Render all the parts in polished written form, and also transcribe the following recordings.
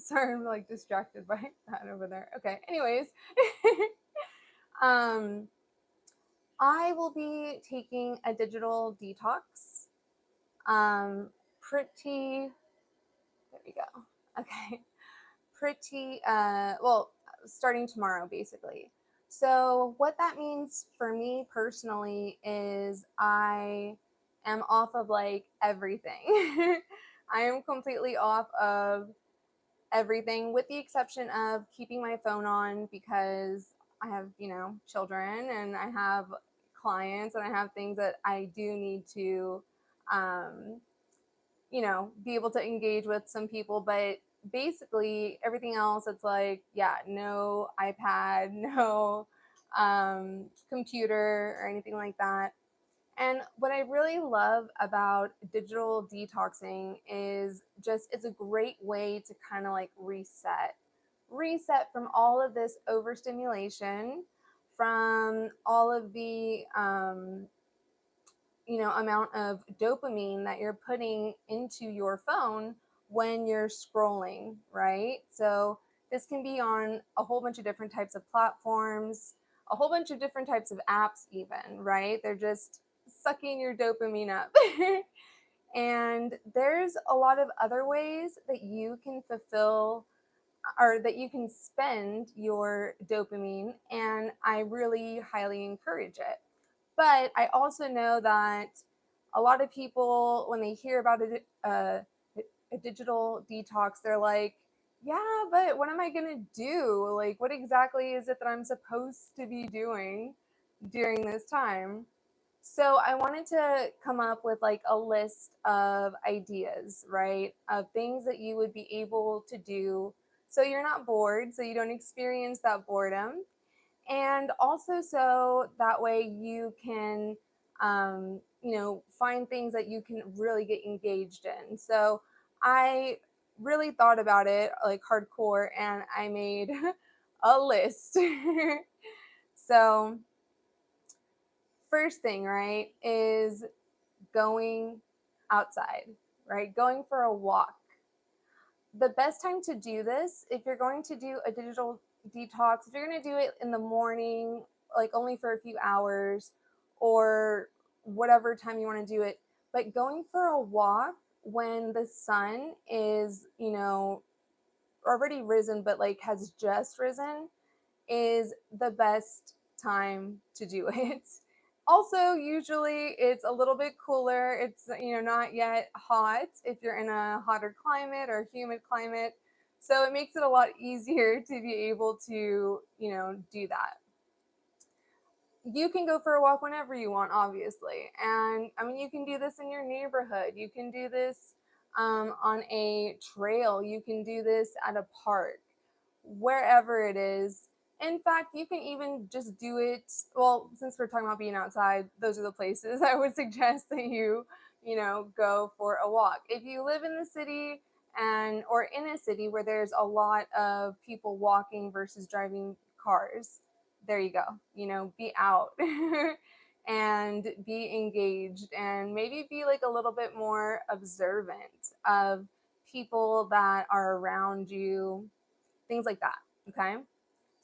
Sorry, I'm like distracted by that over there. Okay, anyways, um, I will be taking a digital detox. Pretty, there we go. Okay, pretty, well, starting tomorrow, basically. So, what that means for me personally is I am off of like everything. I am completely off of everything with the exception of keeping my phone on because I have, children and I have clients and I have things that I do need to, um, be able to engage with some people. But basically, everything else, it's like, yeah, no iPad, no computer or anything like that. And what I really love about digital detoxing is just it's a great way to kind of like reset from all of this overstimulation, from all of the amount of dopamine that you're putting into your phone when you're scrolling, right? So this can be on a whole bunch of different types of platforms, a whole bunch of different types of apps even, right? They're just sucking your dopamine up. And there's a lot of other ways that you can fulfill or that you can spend your dopamine, and I really highly encourage it. But I also know that a lot of people, when they hear about a digital detox, they're like, yeah, but what am I going to do? Like, what exactly is it that I'm supposed to be doing during this time? So I wanted to come up with like a list of ideas, right? Of things that you would be able to do so you're not bored, so you don't experience that boredom. And also so that way you can, find things that you can really get engaged in. So I really thought about it like hardcore and I made a list. So first thing, right, is going outside, right? Going for a walk. The best time to do this, if you're going to do a digital detox, if you're going to do it in the morning, like only for a few hours, or whatever time you want to do it, but going for a walk when the sun is, already risen, but like has just risen, is the best time to do it. Also, usually it's a little bit cooler. It's, not yet hot if you're in a hotter climate or humid climate. So it makes it a lot easier to be able to, do that. You can go for a walk whenever you want, obviously. And I mean, you can do this in your neighborhood. You can do this on a trail. You can do this at a park, wherever it is. In fact, you can even just do it. Well, since we're talking about being outside, those are the places I would suggest that go for a walk. If you live in the city or in a city where there's a lot of people walking versus driving cars, there you go. Be out and be engaged and maybe be like a little bit more observant of people that are around you, things like that. Okay.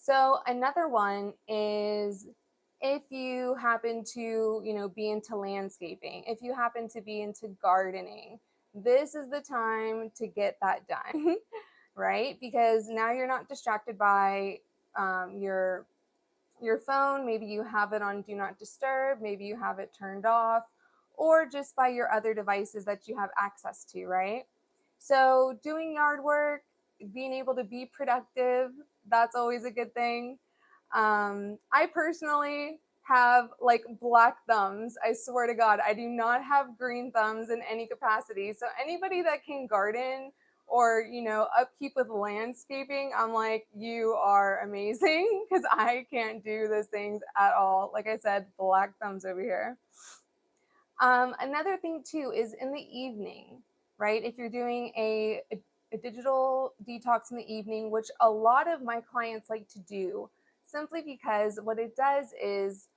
So another one is if you happen to, be into landscaping, if you happen to be into gardening, this is the time to get that done, right? Because now you're not distracted by your phone. Maybe you have it on do not disturb, maybe you have it turned off, or just by your other devices that you have access to, right? So doing yard work, being able to be productive, that's always a good thing. I personally have like black thumbs. I swear to God, I do not have green thumbs in any capacity. So anybody that can garden or, upkeep with landscaping, I'm like, you are amazing because I can't do those things at all. Like I said, black thumbs over here. Another thing too is in the evening, right? If you're doing a digital detox in the evening, which a lot of my clients like to do, simply because what it does is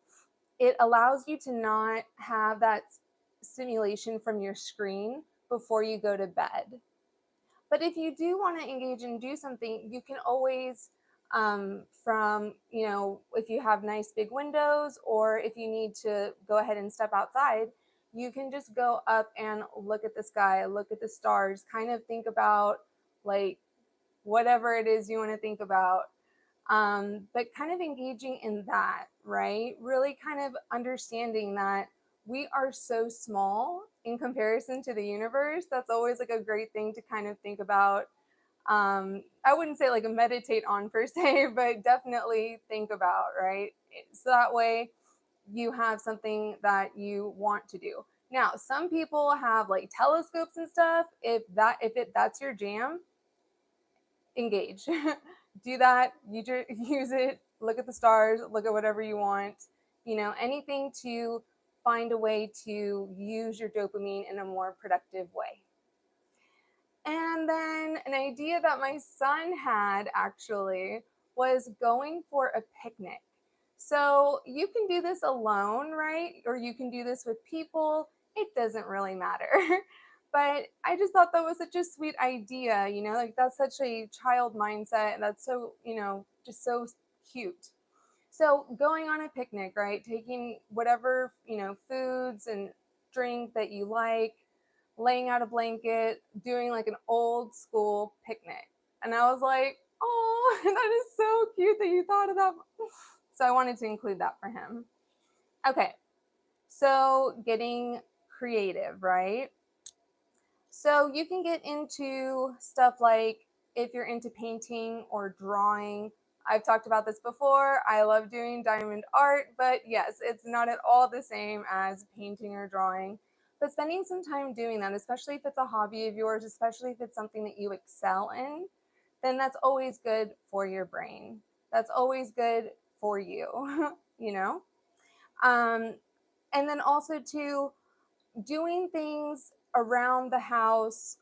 it allows you to not have that stimulation from your screen before you go to bed. But if you do want to engage and do something, you can always, from, if you have nice big windows, or if you need to go ahead and step outside, you can just go up and look at the sky, look at the stars, kind of think about like whatever it is you want to think about. But kind of engaging in that, right? Really kind of understanding that we are so small in comparison to the universe. That's always like a great thing to kind of think about. I wouldn't say like a meditate on per se, but definitely think about, right? So that way you have something that you want to do. Now, some people have like telescopes and stuff. That's your jam, engage. Do that. You use it. Look at the stars. Look at whatever you want. Anything to find a way to use your dopamine in a more productive way. And then an idea that my son had actually was going for a picnic. So you can do this alone, right? Or you can do this with people. It doesn't really matter. But I just thought that was such a sweet idea, like that's such a child mindset. That's so, just so cute. So going on a picnic, right? Taking whatever, foods and drink that you like, laying out a blanket, doing like an old school picnic. And I was like, oh, that is so cute that you thought of that. So I wanted to include that for him. Okay, so getting creative, right? So you can get into stuff like if you're into painting or drawing. I've talked about this before. I love doing diamond art, but yes, it's not at all the same as painting or drawing. But spending some time doing that, especially if it's a hobby of yours, especially if it's something that you excel in, then that's always good for your brain. That's always good for you, you know? Um, and then also, too, doing things around the house,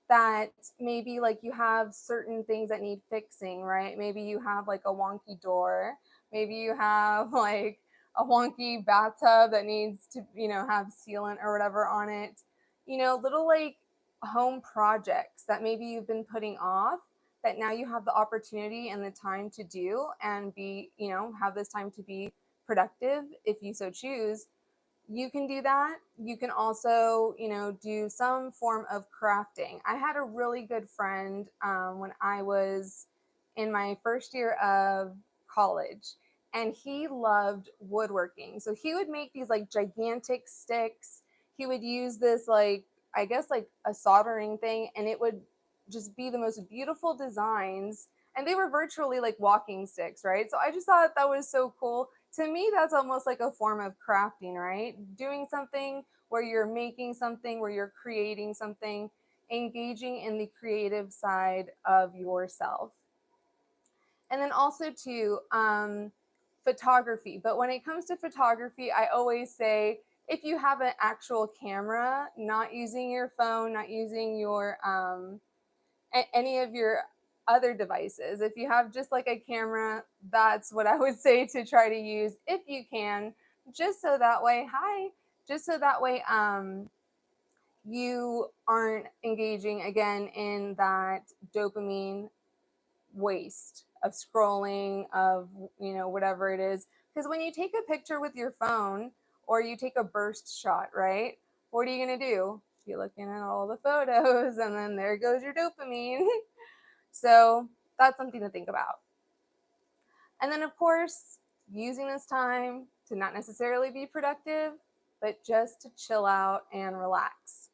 that maybe like you have certain things that need fixing, right? Maybe you have like a wonky door. Maybe you have like a wonky bathtub that needs to, have sealant or whatever on it. Little like home projects that maybe you've been putting off, that now you have the opportunity and the time to do and be, have this time to be productive if you so choose. You can do that. You can also, do some form of crafting. I had a really good friend, when I was in my first year of college, and he loved woodworking. So he would make these like gigantic sticks. He would use this, like, I guess, like a soldering thing, and it would just be the most beautiful designs. And they were virtually like walking sticks, right? So I just thought that was so cool. To me, that's almost like a form of crafting, right? Doing something where you're making something, where you're creating something, engaging in the creative side of yourself. And then also, too, photography. But when it comes to photography, I always say, if you have an actual camera, not using your phone, not using your any of your other devices. If you have just like a camera, that's what I would say to try to use if you can, just so that way, you aren't engaging again in that dopamine waste of scrolling, of, whatever it is. Because when you take a picture with your phone or you take a burst shot, right? What are you going to do? You're looking at all the photos, and then there goes your dopamine. So that's something to think about. And then, of course, using this time to not necessarily be productive, but just to chill out and relax.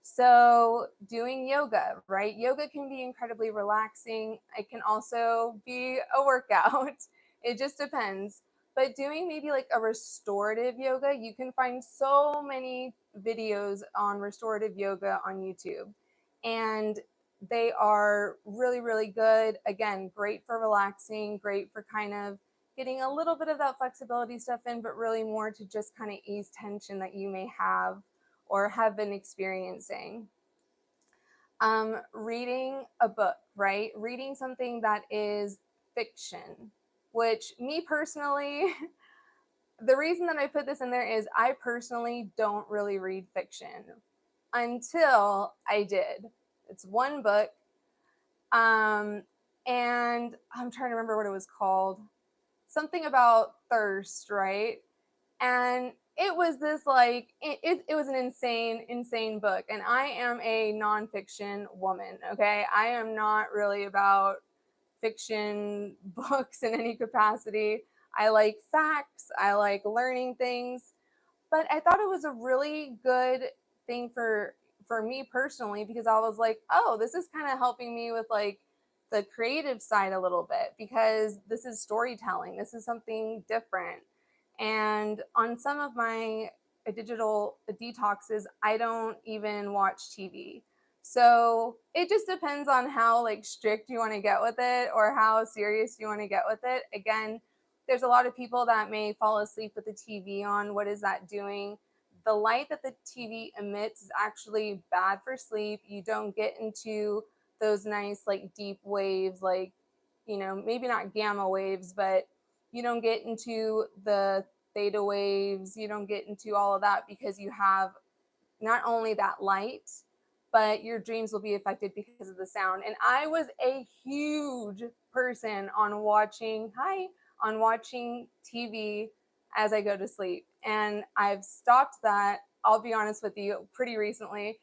So, doing yoga, right? Yoga can be incredibly relaxing. It can also be a workout. It just depends. But doing maybe like a restorative yoga, you can find so many videos on restorative yoga on YouTube. And they are really, really good. Again, great for relaxing, great for kind of getting a little bit of that flexibility stuff in, but really more to just kind of ease tension that you may have or have been experiencing. Reading a book, right? Reading something that is fiction, which me personally, the reason that I put this in there is I personally don't really read fiction until I did. It's one book. And I'm trying to remember what it was called. Something about thirst, right? And it was this like it was an insane book. And I am a nonfiction woman, okay? I am not really about fiction books in any capacity. I like facts, I like learning things, but I thought it was a really good thing for me personally, because I was like, oh, this is kind of helping me with like the creative side a little bit, because this is storytelling. This is something different. And on some of my digital detoxes, I don't even watch TV. So it just depends on how like strict you want to get with it or how serious you want to get with it. Again, there's a lot of people that may fall asleep with the TV on. What is that doing? The light that the TV emits is actually bad for sleep. You don't get into those nice like deep waves, like, maybe not gamma waves, but you don't get into the theta waves. You don't get into all of that because you have not only that light, but your dreams will be affected because of the sound. And I was a huge person on watching TV as I go to sleep. And I've stopped that, I'll be honest with you, pretty recently.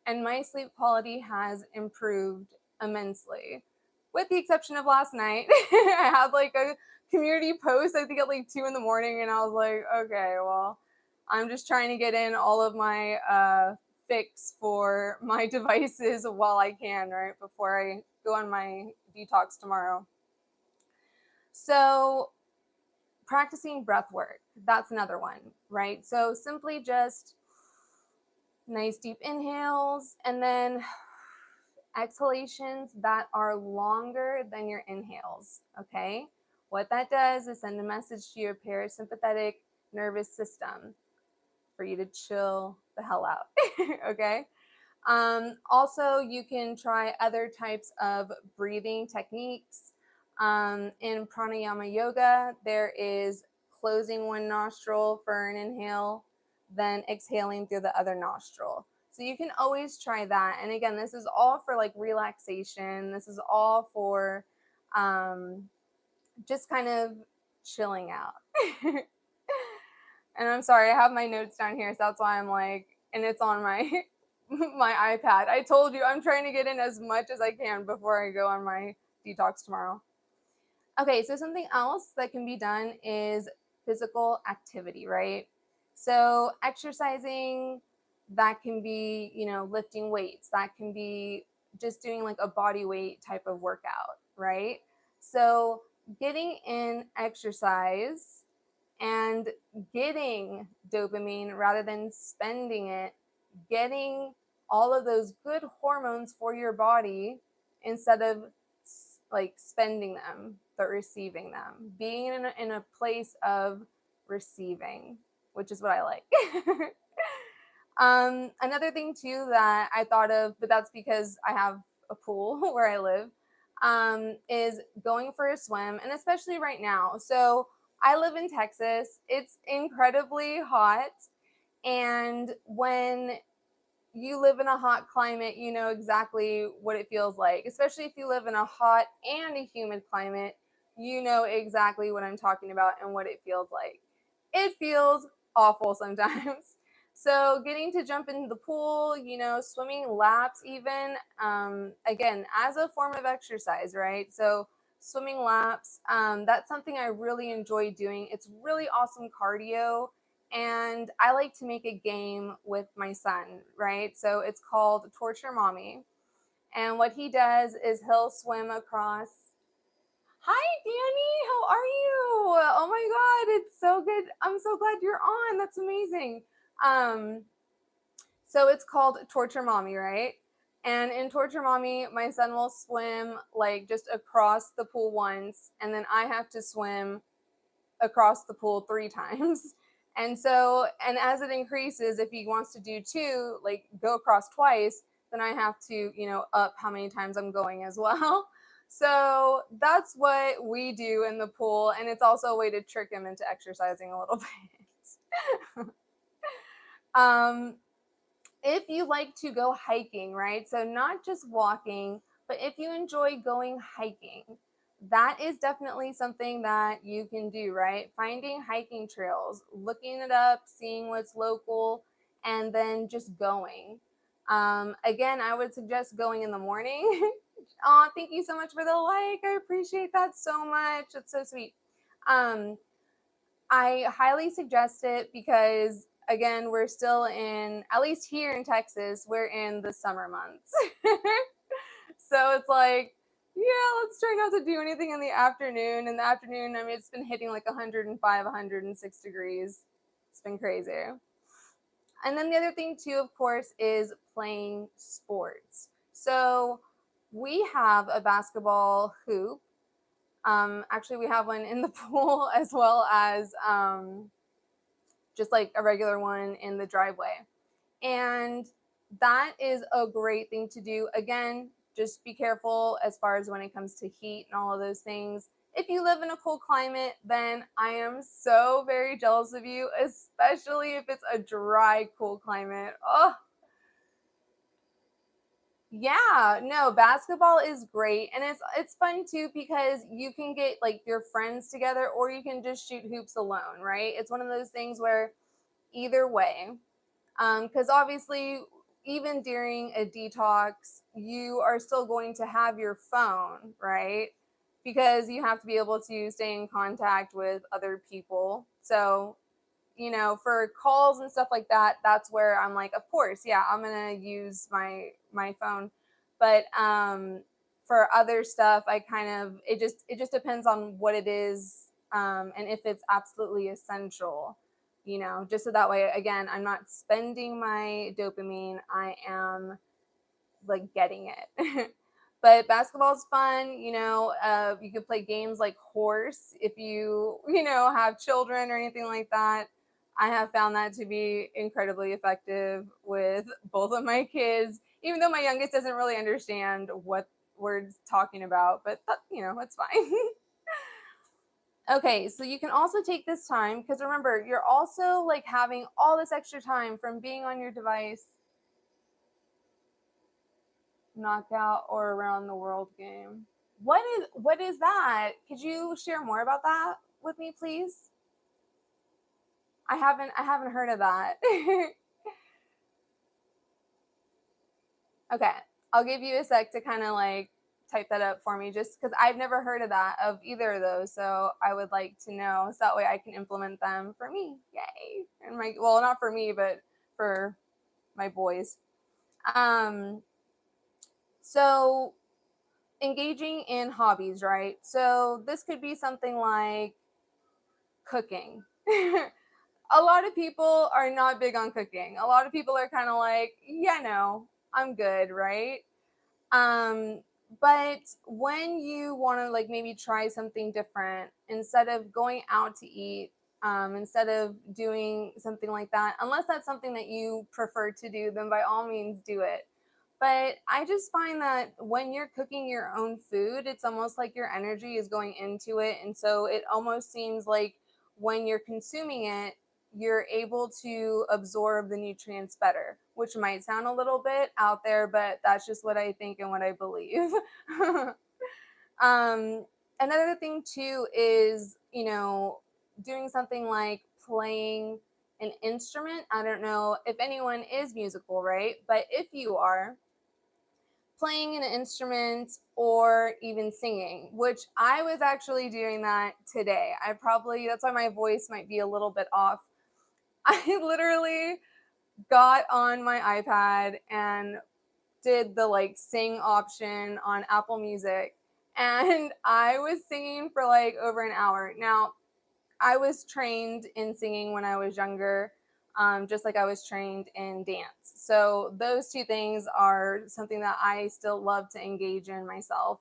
And my sleep quality has improved immensely, with the exception of last night. I had like a community post, I think at like 2 in the morning, and I was like, okay, well, I'm just trying to get in all of my fix for my devices while I can, right, before I go on my detox tomorrow. So, practicing breath work, that's another one, right? So, simply just nice deep inhales and then exhalations that are longer than your inhales, okay? What that does is send a message to your parasympathetic nervous system for you to chill the hell out, okay? Also, you can try other types of breathing techniques. In pranayama yoga, there is closing one nostril for an inhale, then exhaling through the other nostril. So you can always try that. And again, this is all for like relaxation. This is all for just kind of chilling out. And I'm sorry, I have my notes down here, so that's why I'm like, and it's on my my iPad. I told you I'm trying to get in as much as I can before I go on my detox tomorrow. Okay, so something else that can be done is physical activity, right? So exercising, that can be, lifting weights, that can be just doing like a body weight type of workout, right? So getting in exercise and getting dopamine rather than spending it, getting all of those good hormones for your body instead of like spending them, but receiving them, being in a place of receiving, which is what I like. Another thing too that I thought of, but that's because I have a pool where I live, is going for a swim, and especially right now. So I live in Texas. It's incredibly hot, and when you live in a hot climate, you know exactly what it feels like. Especially if you live in a hot and a humid climate, you know exactly what I'm talking about and what it feels like. It feels awful sometimes. So, getting to jump into the pool, swimming laps, even, again, as a form of exercise, right? So, swimming laps, that's something I really enjoy doing. It's really awesome cardio, and I like to make a game with my son, right? So it's called Torture Mommy. And what he does is he'll swim across. Hi, Danny. How are you? Oh my God, it's so good. I'm so glad you're on. That's amazing. Um, so it's called Torture Mommy, right? And in Torture Mommy, my son will swim like just across the pool once, and then I have to swim across the pool 3 times. And so, and as it increases, if he wants to do 2, like go across twice, then I have to, up how many times I'm going as well. So that's what we do in the pool. And it's also a way to trick him into exercising a little bit. um, if you like to go hiking, right? So, not just walking, but if you enjoy going hiking, that is definitely something that you can do, right? Finding hiking trails, looking it up, seeing what's local, and then just going. Again, I would suggest going in the morning. Oh, thank you so much for the like. I appreciate that so much. It's so sweet. Um, I highly suggest it because, again, we're still in, at least here in Texas, we're in the summer months. So it's like, yeah, let's try not to do anything in the afternoon. In the afternoon, I mean, it's been hitting like 105, 106 degrees. It's been crazy. And then the other thing, too, of course, is playing sports. So we have a basketball hoop. Actually, we have one in the pool as well as just like a regular one in the driveway. And that is a great thing to do. Again, just be careful as far as when it comes to heat and all of those things. If you live in a cold climate, then I am so very jealous of you, especially if it's a dry, cool climate. Oh, yeah, no, basketball is great and it's fun too because you can get like your friends together or you can just shoot hoops alone, right? It's one of those things where either way, because obviously even during a detox you are still going to have your phone, right? Because you have to be able to stay in contact with other people. So for calls and stuff like that, that's where I'm like, of course, yeah, I'm gonna use my phone. But for other stuff, I kind of it just depends on what it is, and if it's absolutely essential. Just so that way, again, I'm not spending my dopamine. I am like getting it. But basketball's fun. You can play games like horse if you have children or anything like that. I have found that to be incredibly effective with both of my kids, even though my youngest doesn't really understand what we're talking about, but it's fine. Okay, so you can also take this time because remember, you're also like having all this extra time from being on your device. Knockout or around the world game. What is that? Could you share more about that with me, please? I haven't heard of that. Okay, I'll give you a sec to kind of like type that up for me, just because I've never heard of either of those. So I would like to know so that way I can implement them for me. Yay! And not for me, but for my boys. Um, so engaging in hobbies, right? So this could be something like cooking. A lot of people are not big on cooking. A lot of people are kind of like, yeah, no, I'm good, right? Um, but when you want to like maybe try something different, instead of going out to eat, instead of doing something like that, unless that's something that you prefer to do, then by all means do it. But I just find that when you're cooking your own food, it's almost like your energy is going into it. And so it almost seems like when you're consuming it, you're able to absorb the nutrients better, which might sound a little bit out there, but that's just what I think and what I believe. Another thing, too, is, doing something like playing an instrument. I don't know if anyone is musical, right? But if you are, playing an instrument or even singing, which I was actually doing that today. That's why my voice might be a little bit off. I literally got on my iPad and did the like sing option on Apple Music, and I was singing for like over an hour. Now, I was trained in singing when I was younger, just like I was trained in dance. So those two things are something that I still love to engage in myself.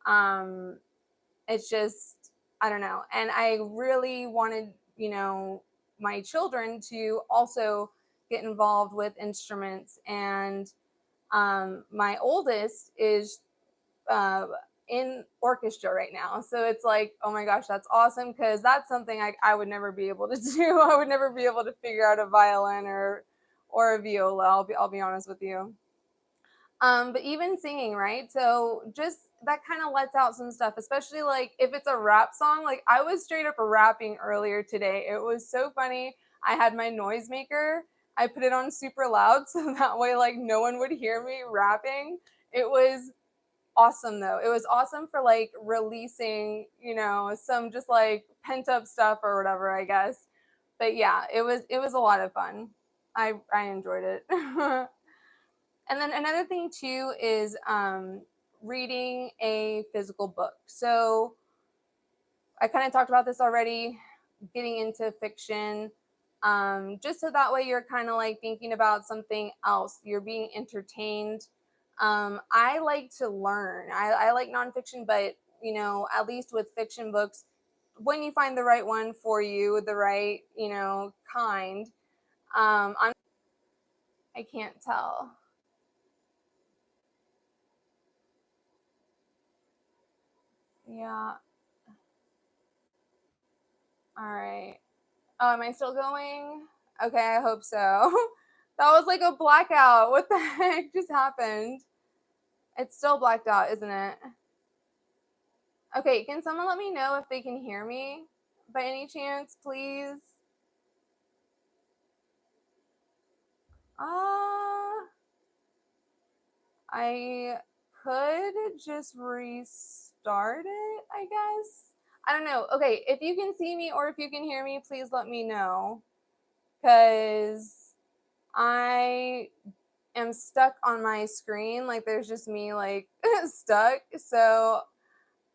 Um, it's just, I don't know. And I really wanted, my children to also get involved with instruments. And my oldest is uh, in orchestra right now. So it's like, oh my gosh, that's awesome, because that's something I would never be able to do. I would never be able to figure out a violin or a viola. I'll be honest with you. But even singing, right? So just that kind of lets out some stuff, especially like if it's a rap song. Like I was straight up rapping earlier today. It was so funny. I had my noisemaker. I put it on super loud so that way like no one would hear me rapping. It was awesome though. It was awesome for like releasing, some just like pent up stuff or whatever, I guess. But yeah, it was a lot of fun. I enjoyed it. And then another thing too is reading a physical book. So I kind of talked about this already, getting into fiction, just so that way you're kind of like thinking about something else. You're being entertained. I like to learn. I like nonfiction, but at least with fiction books, when you find the right one for you, the right kind, I can't tell. Yeah. All right. Oh, am I still going? Okay, I hope so. That was like a blackout. What the heck just happened? It's still blacked out, isn't it? Okay, can someone let me know if they can hear me by any chance, please? Uh, I could just restart it, I guess. I don't know. Okay, if you can see me or if you can hear me, please let me know. Because I am stuck on my screen. Like there's just me like stuck. So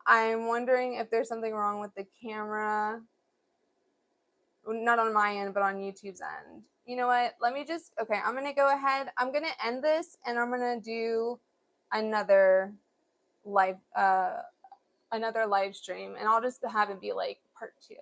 I'm wondering if there's something wrong with the camera. Not on my end, but on YouTube's end. You know what? Let me just okay, I'm gonna go ahead. I'm gonna end this and I'm gonna do another live another live stream and I'll just have it be like part two.